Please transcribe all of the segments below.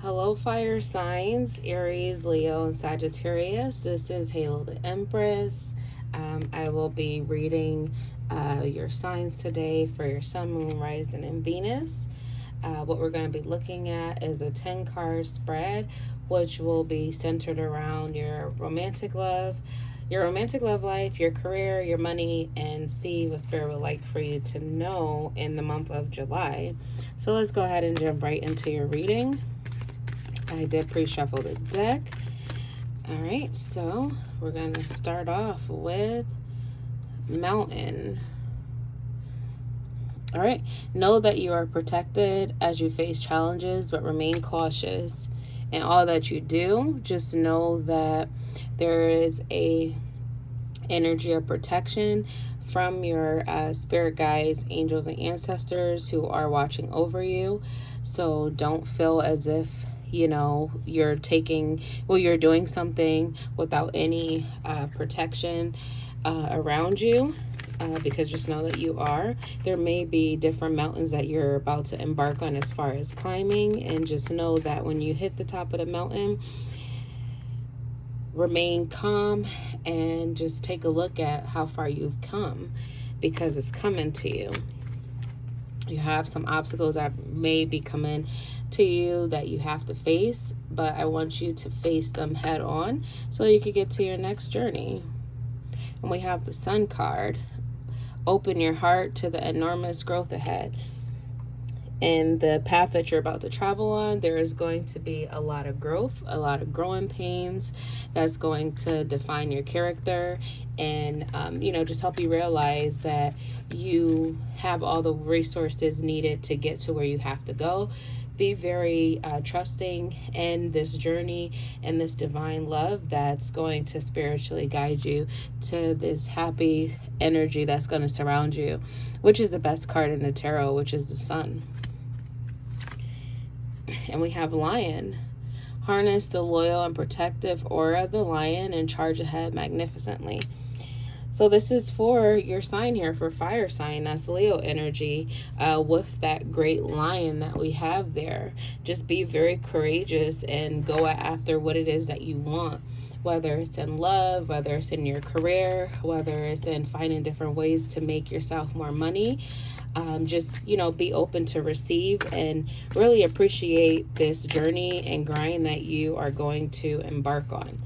Hello, fire signs, Aries, Leo, and Sagittarius. This is Halo the Empress. I will be reading your signs today for your Sun, Moon, Rising, and Venus. What we're going to be looking at is a 10-card spread, which will be centered around your romantic love life, your career, your money, and see what Spirit would like for you to know in the month of July. So let's go ahead and jump right into your reading. I did pre-shuffle the deck. All right, so we're going to start off with Mountain. All right, know that you are protected as you face challenges, but remain cautious. In all that you do, just know that there is a energy of protection from your spirit guides, angels, and ancestors who are watching over you. So don't feel as if you're doing something without any protection around you, because just know that you are. There may be different mountains that you're about to embark on as far as climbing, and just know that when you hit the top of the mountain, remain calm and just take a look at how far you've come, because it's coming to you. You have some obstacles that may be coming to you that you have to face, but I want you to face them head on so you can get to your next journey. And we have the Sun card. Open your heart to the enormous growth ahead. In the path that you're about to travel on, there is going to be a lot of growth, a lot of growing pains that's going to define your character and, just help you realize that you have all the resources needed to get to where you have to go. Be very trusting in this journey and this divine love that's going to spiritually guide you to this happy energy that's going to surround you, which is the best card in the tarot, which is the Sun. And we have Lion. Harness the loyal and protective aura of the lion and charge ahead magnificently. So this is for your sign here, for fire sign. That's Leo energy, with that great lion that we have there. Just be very courageous and go after what it is that you want. Whether it's in love, whether it's in your career, whether it's in finding different ways to make yourself more money. Just be open to receive and really appreciate this journey and grind that you are going to embark on.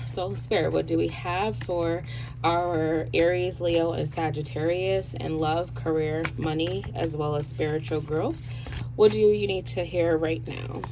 So Spirit, what do we have for our Aries, Leo, and Sagittarius in love, career, money, as well as spiritual growth? What do you need to hear right now?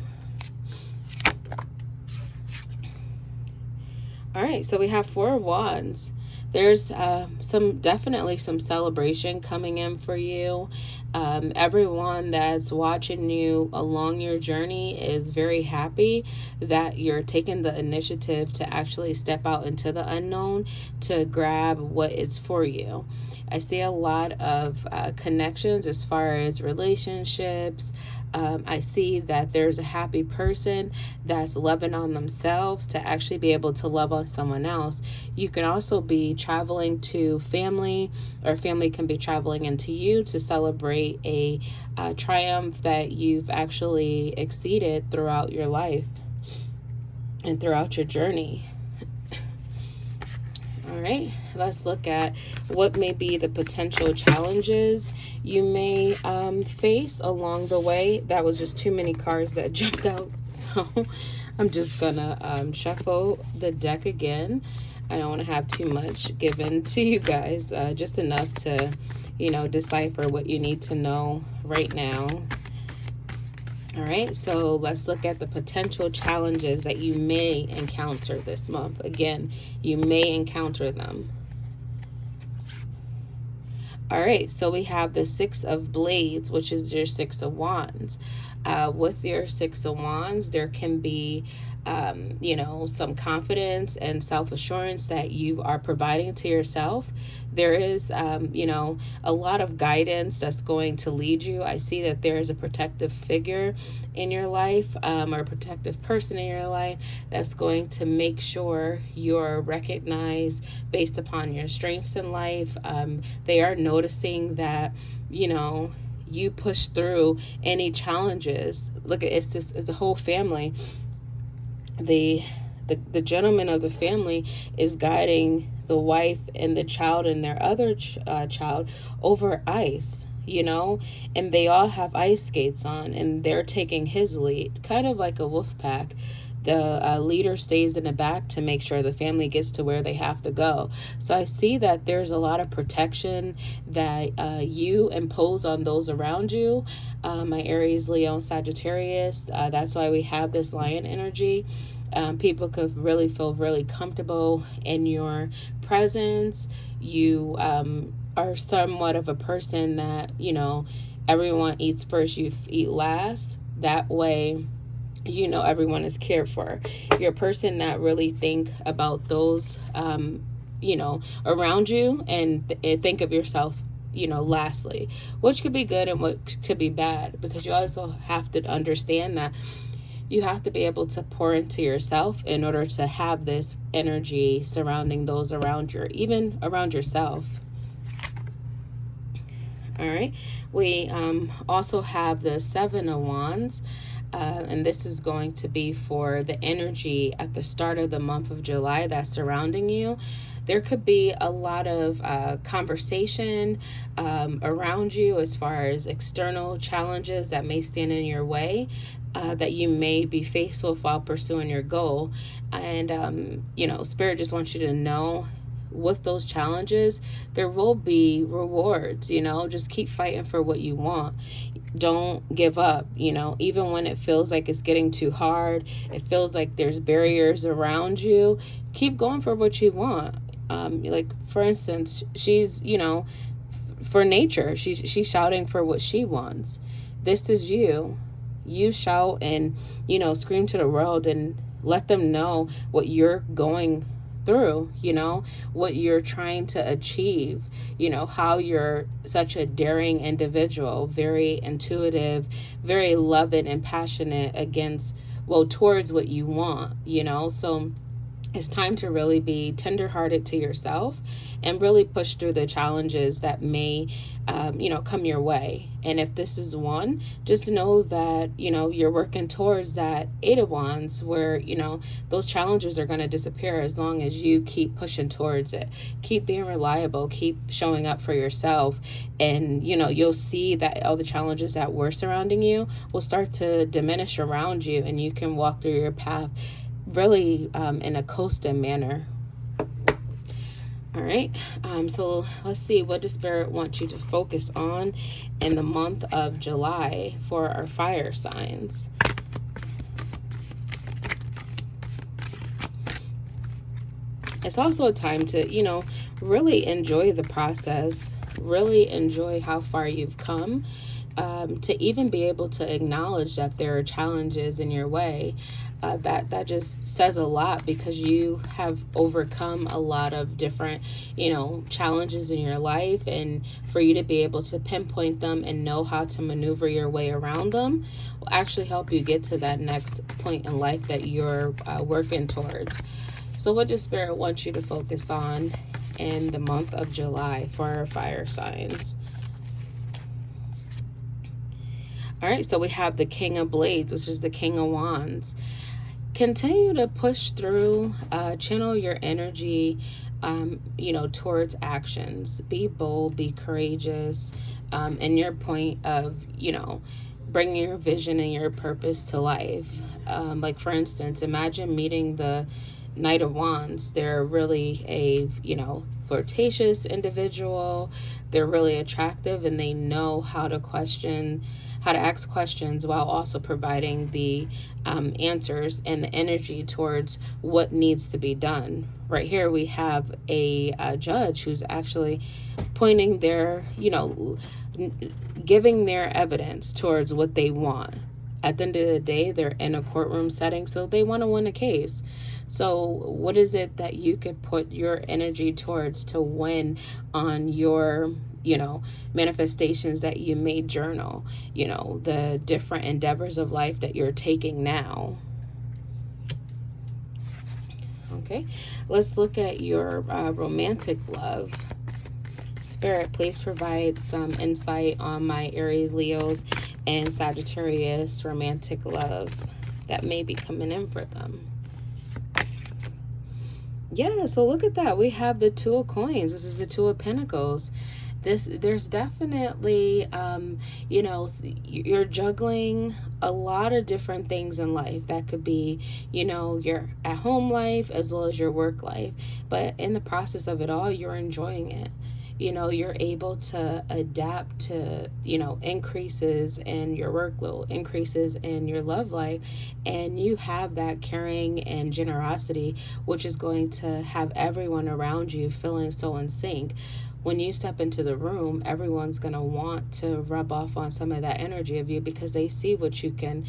All right, so we have Four of Wands. There's definitely some celebration coming in for you. Everyone that's watching you along your journey is very happy that you're taking the initiative to actually step out into the unknown to grab what is for you. I see a lot of connections as far as relationships. I see that there's a happy person that's loving on themselves to actually be able to love on someone else. You can also be traveling to family, or family can be traveling into you to celebrate a triumph that you've actually exceeded throughout your life and throughout your journey. All right, let's look at what may be the potential challenges you may face along the way. That was just too many cards that jumped out, so I'm just gonna shuffle the deck again. I don't want to have too much given to you guys, just enough to, decipher what you need to know right now. All right, so let's look at the potential challenges that you may encounter this month. Again, you may encounter them. All right, so we have the Six of Blades, which is your Six of Wands. With your Six of Wands, there can be some confidence and self-assurance that you are providing to yourself. There is, a lot of guidance that's going to lead you. I see that there is a protective figure in your life, or a protective person in your life that's going to make sure you're recognized based upon your strengths in life. They are noticing that, you push through any challenges. Look at it's a whole family. The gentleman of the family is guiding the wife and the child and their other child over ice, you know, and they all have ice skates on, and they're taking his lead, kind of like a wolf pack. The leader stays in the back to make sure the family gets to where they have to go. So I see that there's a lot of protection that you impose on those around you. My Aries, Leo, and Sagittarius. That's why we have this lion energy. People could really feel really comfortable in your presence. You are somewhat of a person that, you know, everyone eats first, you eat last. That way, you know, everyone is cared for. You're a person that really think about those, you know, around you, and think of yourself, you know, lastly, which could be good and what could be bad, because you also have to understand that you have to be able to pour into yourself in order to have this energy surrounding those around you, even around yourself. All right. We also have the Seven of Wands. And this is going to be for the energy at the start of the month of July that's surrounding you. There could be a lot of conversation around you as far as external challenges that may stand in your way, that you may be faced with while pursuing your goal. And, you know, Spirit just wants you to know, with those challenges, there will be rewards. You know, just keep fighting for what you want. Don't give up, you know, even when it feels like it's getting too hard, it feels like there's barriers around you, keep going for what you want. Like, for instance, she's, you know, for nature, she's shouting for what she wants. This is you. You shout and, you know, scream to the world and let them know what you're going through, you know, what you're trying to achieve, you know, how you're such a daring individual, very intuitive, very loving and passionate towards what you want, you know. So it's time to really be tenderhearted to yourself and really push through the challenges that may, you know, come your way. And if this is one, just know that, you know, you're working towards that Eight of Wands, where, you know, those challenges are going to disappear as long as you keep pushing towards it. Keep being reliable, keep showing up for yourself. And, you know, you'll see that all the challenges that were surrounding you will start to diminish around you, and you can walk through your path really in a coasting manner. All right, so let's see, what does Spirit want you to focus on in the month of July for our fire signs? It's also a time to, you know, really enjoy the process, really enjoy how far you've come, to even be able to acknowledge that there are challenges in your way. That just says a lot, because you have overcome a lot of different, you know, challenges in your life, and for you to be able to pinpoint them and know how to maneuver your way around them will actually help you get to that next point in life that you're working towards. So what does Spirit want you to focus on in the month of July for our fire signs? All right, so we have the King of Blades, which is the King of Wands. Continue to push through, channel your energy, you know, towards actions. Be bold, be courageous, in your point of, you know, bringing your vision and your purpose to life. Like, for instance, imagine meeting the Knight of Wands. They're really a, you know, flirtatious individual. They're really attractive, and they know how to ask questions while also providing the answers and the energy towards what needs to be done. Right here we have a judge who's actually pointing their, you know, giving their evidence towards what they want. At the end of the day, they're in a courtroom setting, so they want to win a case. So what is it that you could put your energy towards to win on your, you know, manifestations that you may journal, you know, the different endeavors of life that you're taking now? Okay, let's look at your romantic love. Spirit, please provide some insight on my Aries, Leos, and Sagittarius romantic love that may be coming in for them. Yeah, so look at that. We have the Two of Coins. This is the Two of Pentacles. There's definitely, you know, you're juggling a lot of different things in life. That could be, you know, your at-home life as well as your work life. But in the process of it all, you're enjoying it. You know, you're able to adapt to, you know, increases in your workload, increases in your love life, and you have that caring and generosity, which is going to have everyone around you feeling so in sync. When you step into the room, everyone's going to want to rub off on some of that energy of you because they see what you can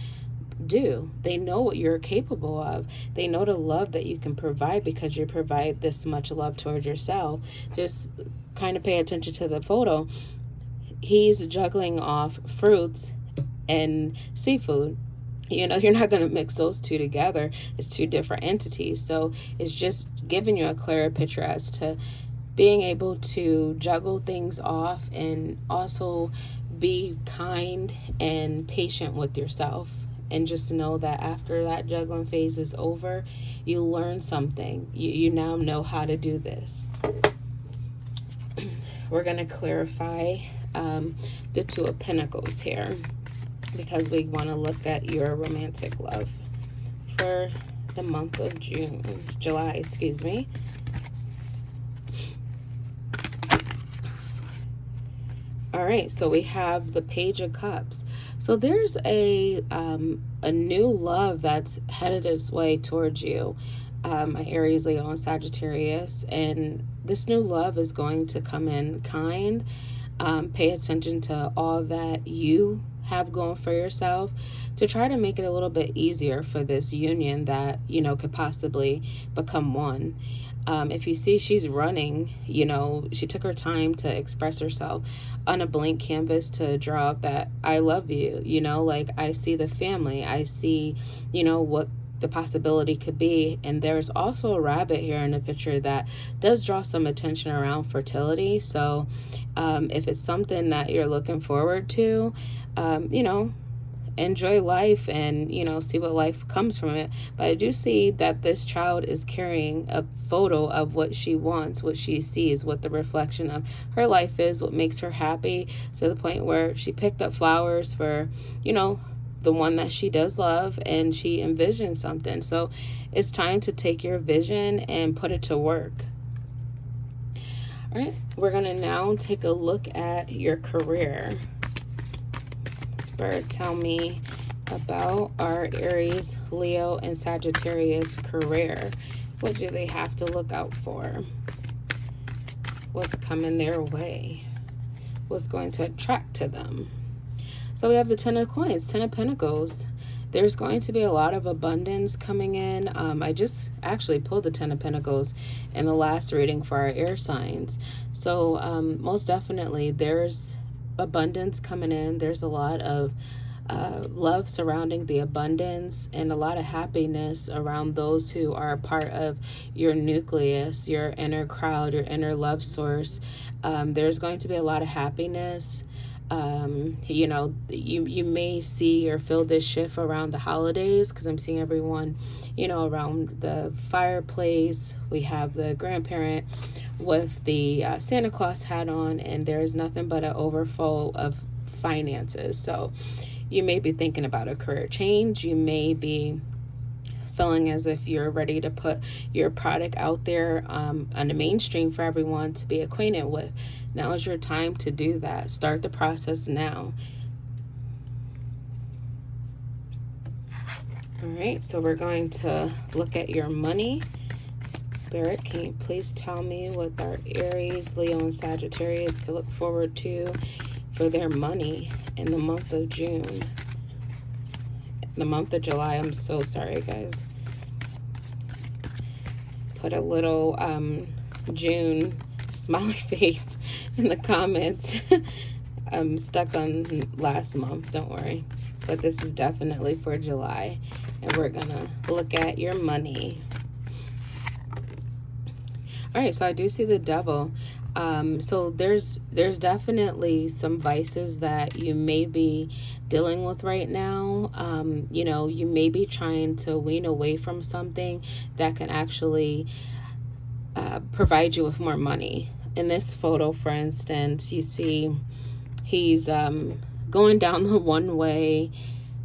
do. They know what you're capable of. They know the love that you can provide because you provide this much love towards yourself. Just kind of pay attention to the photo. He's juggling off fruits and seafood. You know, you're not going to mix those two together. It's two different entities. So it's just giving you a clearer picture as to being able to juggle things off and also be kind and patient with yourself. And just know that after that juggling phase is over, you learn something. You now know how to do this. We're going to clarify the Two of Pentacles here because we want to look at your romantic love for the month of July, excuse me. All right, so we have the Page of Cups. So there's a new love that's headed its way towards you, my Aries, Leo, and Sagittarius. And this new love is going to come in kind. Pay attention to all that you have going for yourself to try to make it a little bit easier for this union that, you know, could possibly become one. If you see she's running, you know, she took her time to express herself on a blank canvas to draw out that I love you, you know, like I see the family, I see, you know, what the possibility could be. And there's also a rabbit here in the picture that does draw some attention around fertility. So if it's something that you're looking forward to, you know, enjoy life and, you know, see what life comes from it. But I do see that this child is carrying a photo of what she wants, what she sees, what the reflection of her life is, what makes her happy, to the point where she picked up flowers for, you know, the one that she does love, and she envisions something. So it's time to take your vision and put it to work. All right, we're going to now take a look at your career. Spirit, tell me about our Aries, Leo, and Sagittarius career. What do they have to look out for? What's coming their way? What's going to attract to them? So we have the Ten of Coins, Ten of Pentacles. There's going to be a lot of abundance coming in. I just actually pulled the Ten of Pentacles in the last reading for our air signs. So most definitely there's abundance coming in. There's a lot of love surrounding the abundance and a lot of happiness around those who are a part of your nucleus, your inner crowd, your inner love source. There's going to be a lot of happiness. You know, you may see or feel this shift around the holidays because I'm seeing everyone, you know, around the fireplace. We have the grandparent with the Santa Claus hat on, and there's nothing but an overflow of finances. So you may be thinking about a career change. You may be feeling as if you're ready to put your product out there on the mainstream for everyone to be acquainted with. Now is your time to do that. Start the process now. All right, so we're going to look at your money. Spirit, can you please tell me what our Aries, Leo, and Sagittarius can look forward to for their money in the month of June? The month of July, I'm so sorry, guys. Put a little June smiley face in the comments. I'm stuck on last month, don't worry. But this is definitely for July. And we're gonna look at your money. All right, so I do see the Devil. So there's definitely some vices that you may be dealing with right now. You know, you may be trying to wean away from something that can actually provide you with more money. In this photo, for instance, you see he's going down the one way,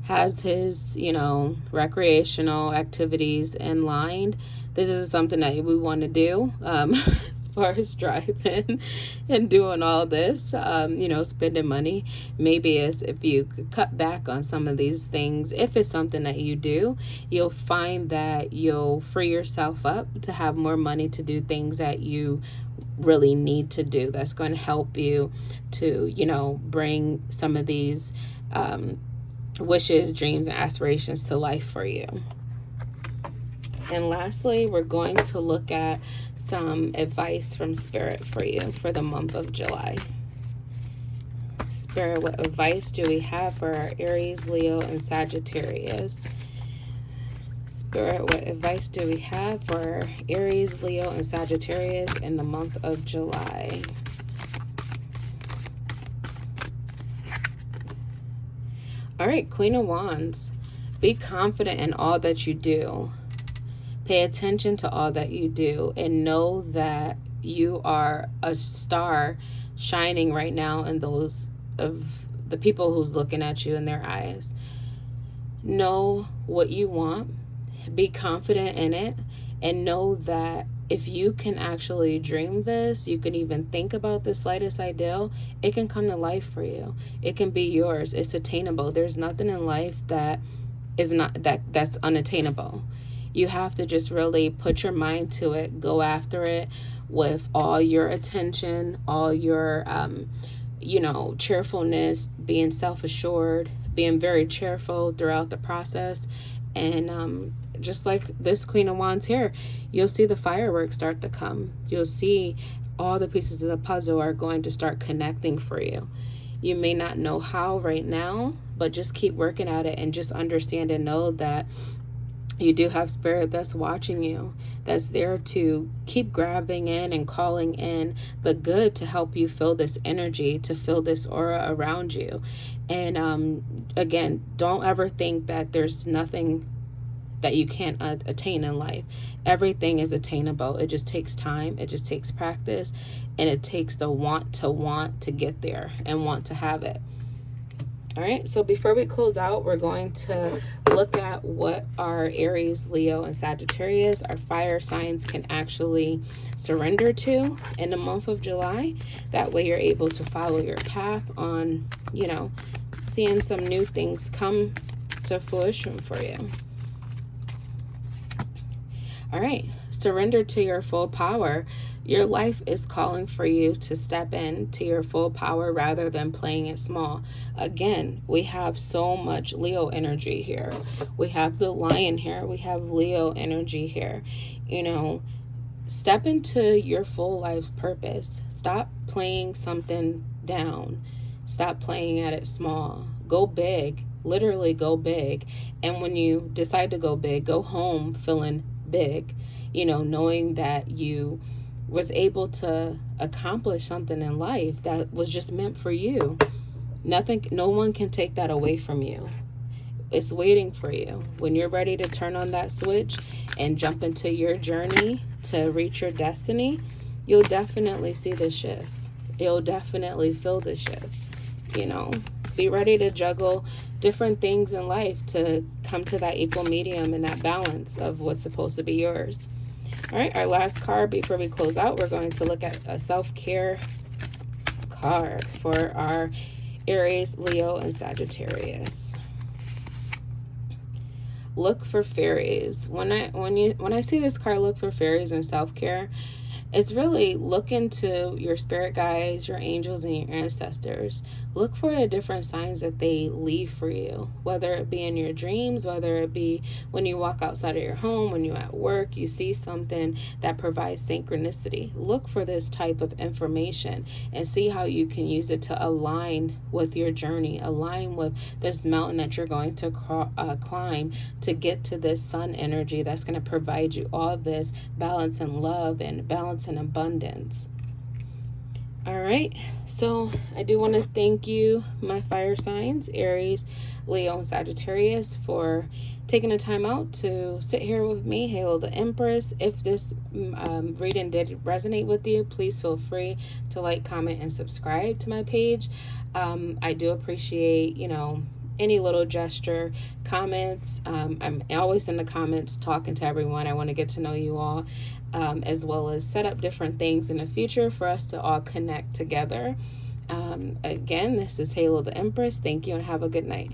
has his, you know, recreational activities in line. This is something that we want to do. As far as driving and doing all this, you know, spending money, maybe as if you could cut back on some of these things, if it's something that you do, you'll find that you'll free yourself up to have more money to do things that you really need to do. That's going to help you to, you know, bring some of these wishes, dreams, and aspirations to life for you. And lastly, we're going to look at some advice from Spirit for you for the month of July. Spirit, what advice do we have for our Aries, Leo, and Sagittarius? Spirit, what advice do we have for Aries, Leo, and Sagittarius in the month of July? All right, Queen of Wands. Be confident in all that you do. Pay attention to all that you do and know that you are a star shining right now in those of the people who's looking at you in their eyes. Know what you want. Be confident in it and know that if you can actually dream this, you can even think about the slightest ideal, it can come to life for you. It can be yours. It's attainable. There's nothing in life that is not that's unattainable. You have to just really put your mind to it, go after it with all your attention, all your you know, cheerfulness, being self-assured, being very cheerful throughout the process. And just like this Queen of Wands here, you'll see the fireworks start to come. You'll see all the pieces of the puzzle are going to start connecting for you. You may not know how right now, but just keep working at it and just understand and know that you do have Spirit that's watching you, that's there to keep grabbing in and calling in the good to help you feel this energy, to feel this aura around you. And again, don't ever think that there's nothing that you can't attain in life. Everything is attainable. It just takes time. It just takes practice. And it takes the want to get there and want to have it. All right, so before we close out, we're going to look at what our Aries, Leo, and Sagittarius, our fire signs, can actually surrender to in the month of July. That way you're able to follow your path on, you know, seeing some new things come to fruition for you. All right, surrender to your full power. Your life is calling for you to step into your full power rather than playing it small. Again, we have so much Leo energy here. We have the Lion here. We have Leo energy here. You know, step into your full life's purpose. Stop playing something down. Stop playing at it small. Go big. Literally go big. And when you decide to go big, go home feeling big. You know, knowing that you was able to accomplish something in life that was just meant for you. No one can take that away from you. It's waiting for you. When you're ready to turn on that switch and jump into your journey to reach your destiny, you'll definitely see the shift. You'll definitely feel the shift. You know, be ready to juggle different things in life to come to that equal medium and that balance of what's supposed to be yours. All right, our last card before we close out, we're going to look at a self-care card for our Aries, Leo, and Sagittarius. Look for fairies. When I see this card, look for fairies and self-care, it's really look into your spirit guides, your angels, and your ancestors. Look for the different signs that they leave for you, whether it be in your dreams, whether it be when you walk outside of your home, when you're at work, you see something that provides synchronicity. Look for this type of information and see how you can use it to align with your journey, align with this mountain that you're going to climb to get to this sun energy that's going to provide you all this balance and love and balance and abundance. All right, so I do want to thank you, my fire signs, Aries, Leo, and Sagittarius, for taking the time out to sit here with me. Hail the Empress. If this reading did resonate with you, please feel free to like, comment, and subscribe to my page. I do appreciate, any little gesture, comments. I'm always in the comments talking to everyone. I want to get to know you all, as well as set up different things in the future for us to all connect together. Again, this is Halo the Empress. Thank you and have a good night.